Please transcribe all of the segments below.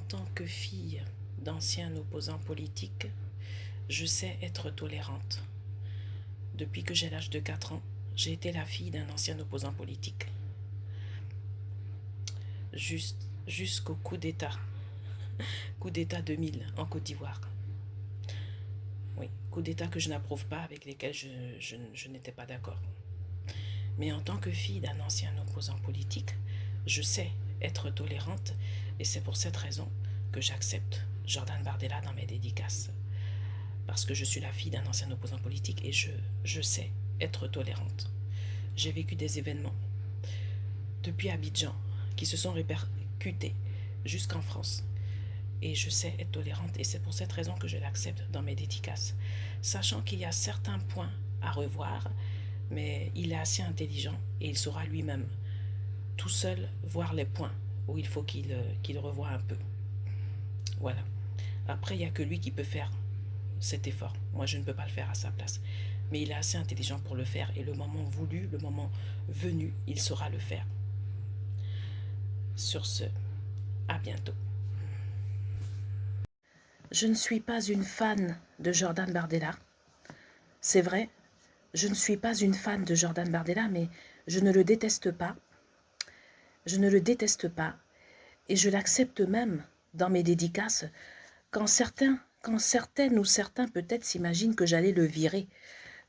tant que fille d'ancien opposant politique, je sais être tolérante. Depuis que j'ai l'âge de 4 ans, j'ai été la fille d'un ancien opposant politique. Jusqu'au coup d'État 2000 en Côte d'Ivoire. Oui, coup d'État que je n'approuve pas, avec lesquels je n'étais pas d'accord. Mais en tant que fille d'un ancien opposant politique, je sais être tolérante et c'est pour cette raison que j'accepte Jordan Bardella dans mes dédicaces. Parce que je suis la fille d'un ancien opposant politique et je sais être tolérante. J'ai vécu des événements depuis Abidjan qui se sont répercutés jusqu'en France. Et je sais être tolérante et c'est pour cette raison que je l'accepte dans mes dédicaces. Sachant qu'il y a certains points à revoir, mais il est assez intelligent et il saura lui-même tout seul voir les points où il faut qu'il revoie un peu. Voilà. Après, il n'y a que lui qui peut faire cet effort. Moi, je ne peux pas le faire à sa place. Mais il est assez intelligent pour le faire et le moment voulu, le moment venu, il saura le faire. Sur ce, à bientôt. Je ne suis pas une fan de Jordan Bardella. C'est vrai, je ne suis pas une fan de Jordan Bardella, mais je ne le déteste pas. Je ne le déteste pas. Et je l'accepte même dans mes dédicaces quand certaines ou certains peut-être s'imaginent que j'allais le virer.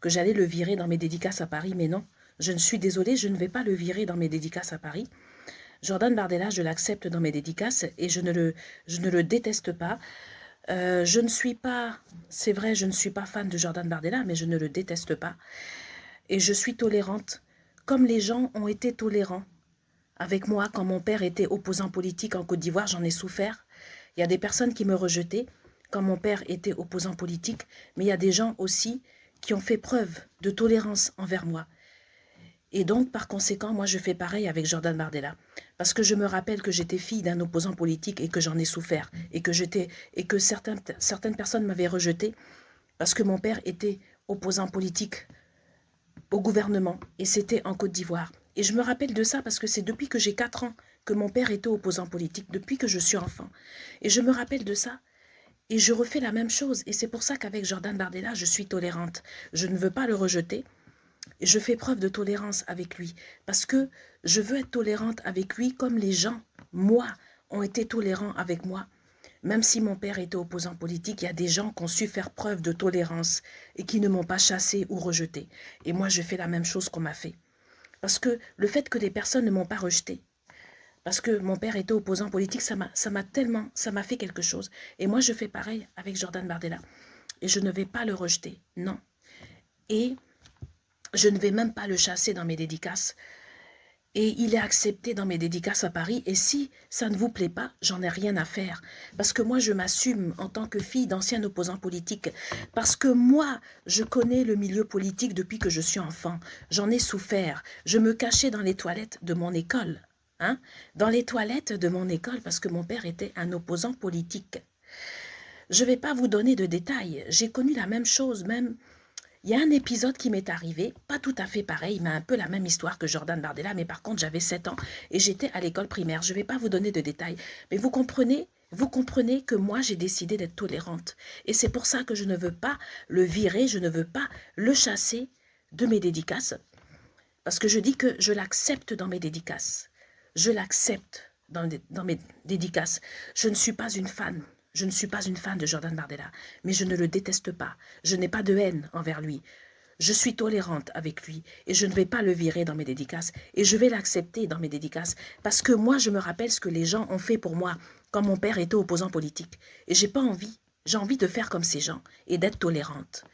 Que j'allais le virer dans mes dédicaces à Paris, mais non. Je ne suis désolée, je ne vais pas le virer dans mes dédicaces à Paris. Jordan Bardella, je l'accepte dans mes dédicaces et je ne le déteste pas. Je ne suis pas, c'est vrai, je ne suis pas fan de Jordan Bardella, mais je ne le déteste pas. Et je suis tolérante, comme les gens ont été tolérants avec moi quand mon père était opposant politique en Côte d'Ivoire, j'en ai souffert. Il y a des personnes qui me rejetaient quand mon père était opposant politique, mais il y a des gens aussi qui ont fait preuve de tolérance envers moi. Et donc, par conséquent, moi, je fais pareil avec Jordan Bardella. Parce que je me rappelle que j'étais fille d'un opposant politique et que j'en ai souffert. Et que certaines personnes m'avaient rejeté parce que mon père était opposant politique au gouvernement. Et c'était en Côte d'Ivoire. Et je me rappelle de ça parce que c'est depuis que j'ai 4 ans que mon père était opposant politique, depuis que je suis enfant. Et je me rappelle de ça. Et je refais la même chose. Et c'est pour ça qu'avec Jordan Bardella, je suis tolérante. Je ne veux pas le rejeter. Je fais preuve de tolérance avec lui parce que je veux être tolérante avec lui comme les gens, moi, ont été tolérants avec moi. Même si mon père était opposant politique, il y a des gens qui ont su faire preuve de tolérance et qui ne m'ont pas chassé ou rejeté. Et moi, je fais la même chose qu'on m'a fait. Parce que le fait que des personnes ne m'ont pas rejeté, parce que mon père était opposant politique, ça m'a fait quelque chose. Et moi, je fais pareil avec Jordan Bardella. Et je ne vais pas le rejeter, non. Et je ne vais même pas le chasser dans mes dédicaces. Et il est accepté dans mes dédicaces à Paris. Et si ça ne vous plaît pas, j'en ai rien à faire. Parce que moi, je m'assume en tant que fille d'ancien opposant politique. Parce que moi, je connais le milieu politique depuis que je suis enfant. J'en ai souffert. Je me cachais dans les toilettes de mon école. Hein? Dans les toilettes de mon école parce que mon père était un opposant politique. Je ne vais pas vous donner de détails. J'ai connu la même chose, même... Il y a un épisode qui m'est arrivé, pas tout à fait pareil, mais un peu la même histoire que Jordan Bardella, mais par contre j'avais 7 ans et j'étais à l'école primaire. Je ne vais pas vous donner de détails, mais vous comprenez que moi j'ai décidé d'être tolérante. Et c'est pour ça que je ne veux pas le virer, je ne veux pas le chasser de mes dédicaces, parce que je dis que je l'accepte dans mes dédicaces. Je l'accepte dans mes dédicaces. Je ne suis pas une fan. Je ne suis pas une fan de Jordan Bardella, mais je ne le déteste pas. Je n'ai pas de haine envers lui. Je suis tolérante avec lui et je ne vais pas le virer dans mes dédicaces et je vais l'accepter dans mes dédicaces parce que moi, je me rappelle ce que les gens ont fait pour moi quand mon père était opposant politique et j'ai pas envie. J'ai envie de faire comme ces gens et d'être tolérante.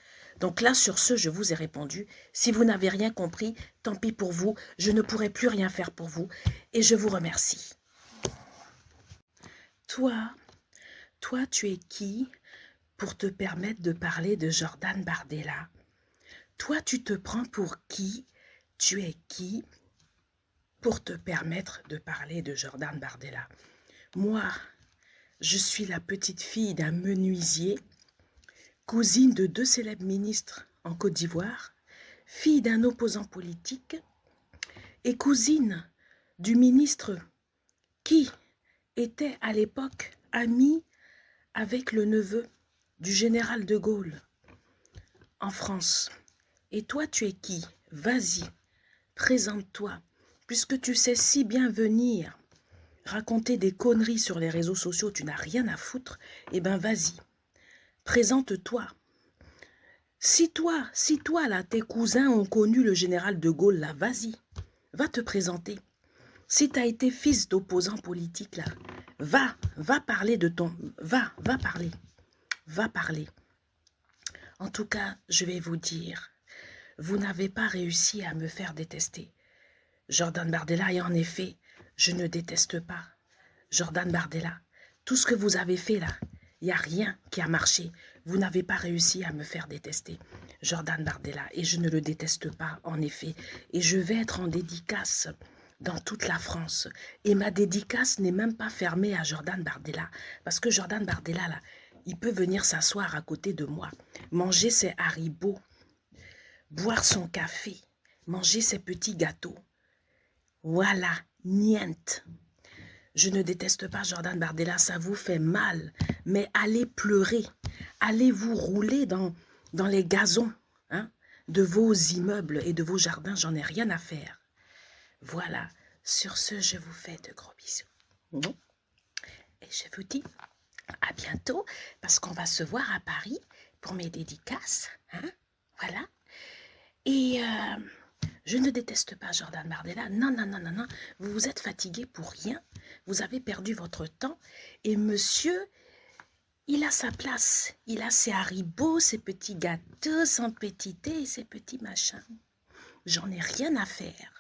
Donc là, sur ce, je vous ai répondu. Si vous n'avez rien compris, tant pis pour vous. Je ne pourrai plus rien faire pour vous et je vous remercie. Toi, tu es qui pour te permettre de parler de Jordan Bardella? Toi, tu te prends pour qui? Tu es qui pour te permettre de parler de Jordan Bardella? Moi, je suis la petite fille d'un menuisier, cousine de 2 célèbres ministres en Côte d'Ivoire, fille d'un opposant politique et cousine du ministre qui était à l'époque ami avec le neveu du général de Gaulle en France. Et toi, tu es qui? Vas-y, présente-toi. Puisque tu sais si bien venir raconter des conneries sur les réseaux sociaux, tu n'as rien à foutre, eh ben vas-y, présente-toi. Si toi, là, tes cousins ont connu le général de Gaulle, là, vas-y, va te présenter. Si tu as été fils d'opposant politique, là, va parler de ton... Va parler. En tout cas, je vais vous dire, vous n'avez pas réussi à me faire détester Jordan Bardella, et en effet, je ne déteste pas Jordan Bardella. Tout ce que vous avez fait là, il n'y a rien qui a marché. Vous n'avez pas réussi à me faire détester Jordan Bardella, et je ne le déteste pas, en effet. Et je vais être en dédicace dans toute la France. Et ma dédicace n'est même pas fermée à Jordan Bardella, parce que Jordan Bardella, là, il peut venir s'asseoir à côté de moi, manger ses haribots, boire son café, manger ses petits gâteaux. Voilà, niente. Je ne déteste pas Jordan Bardella, ça vous fait mal, mais allez pleurer, allez vous rouler dans les gazons hein, de vos immeubles et de vos jardins, j'en ai rien à faire. Voilà, sur ce, je vous fais de gros bisous. Et je vous dis à bientôt, parce qu'on va se voir à Paris pour mes dédicaces. Hein, voilà. Et je ne déteste pas Jordan Bardella. Non. Vous vous êtes fatigué pour rien. Vous avez perdu votre temps. Et monsieur, il a sa place. Il a ses haribots, ses petits gâteaux, son petit thé et ses petits machins. J'en ai rien à faire.